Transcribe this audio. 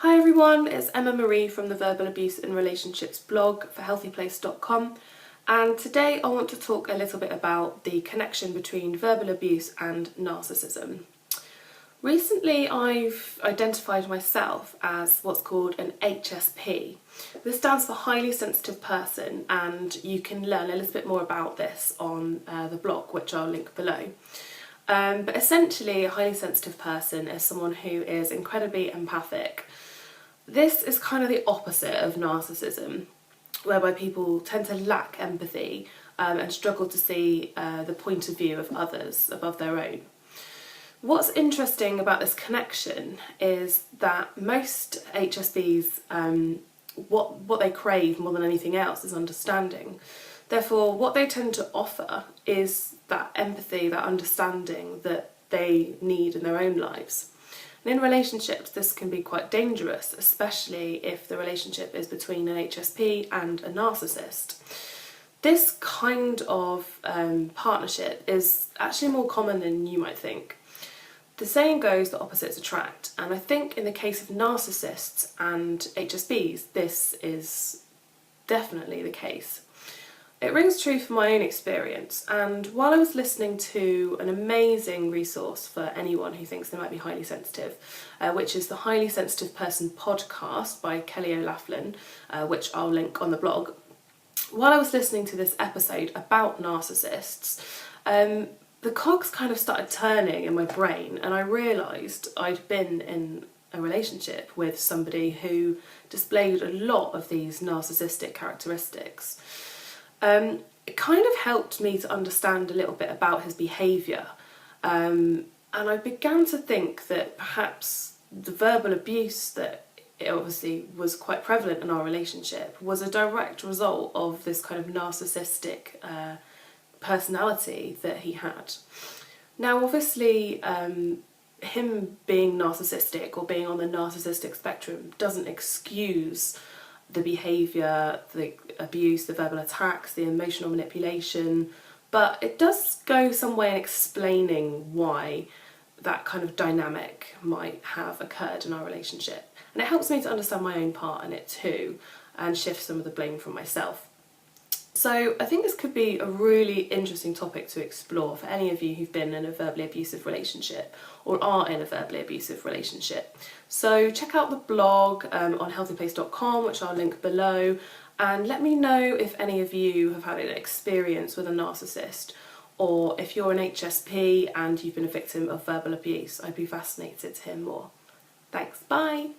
Hi everyone, it's Emma Marie from the Verbal Abuse in Relationships blog for HealthyPlace.com, and today I want to talk a little bit about the connection between verbal abuse and narcissism. Recently I've identified myself as what's called an HSP. This stands for Highly Sensitive Person, and you can learn a little bit more about this on the blog, which I'll link below. But essentially, a highly sensitive person is someone who is incredibly empathic. This is kind of the opposite of narcissism, whereby people tend to lack empathy and struggle to see the point of view of others above their own. What's interesting about this connection is that most HSPs, what they crave more than anything else is understanding. Therefore, what they tend to offer is that empathy, that understanding that they need in their own lives. And in relationships, this can be quite dangerous, especially if the relationship is between an HSP and a narcissist. This kind of partnership is actually more common than you might think. The saying goes that opposites attract, and I think in the case of narcissists and HSPs, this is definitely the case. It rings true from my own experience, and while I was listening to an amazing resource for anyone who thinks they might be highly sensitive, which is the Highly Sensitive Person podcast by Kelly O'Laughlin, which I'll link on the blog, while I was listening to this episode about narcissists, the cogs kind of started turning in my brain, and I realised I'd been in a relationship with somebody who displayed a lot of these narcissistic characteristics. It kind of helped me to understand a little bit about his behaviour, and I began to think that perhaps the verbal abuse that it obviously was quite prevalent in our relationship was a direct result of this kind of narcissistic personality that he had. Now obviously him being narcissistic or being on the narcissistic spectrum doesn't excuse the behaviour, the abuse, the verbal attacks, the emotional manipulation, but it does go some way in explaining why that kind of dynamic might have occurred in our relationship. And it helps me to understand my own part in it too, and shift some of the blame from myself. So I think this could be a really interesting topic to explore for any of you who've been in a verbally abusive relationship or are in a verbally abusive relationship. So check out the blog on HealthyPlace.com, which I'll link below, and let me know if any of you have had an experience with a narcissist, or if you're an HSP and you've been a victim of verbal abuse. I'd be fascinated to hear more. Thanks, bye!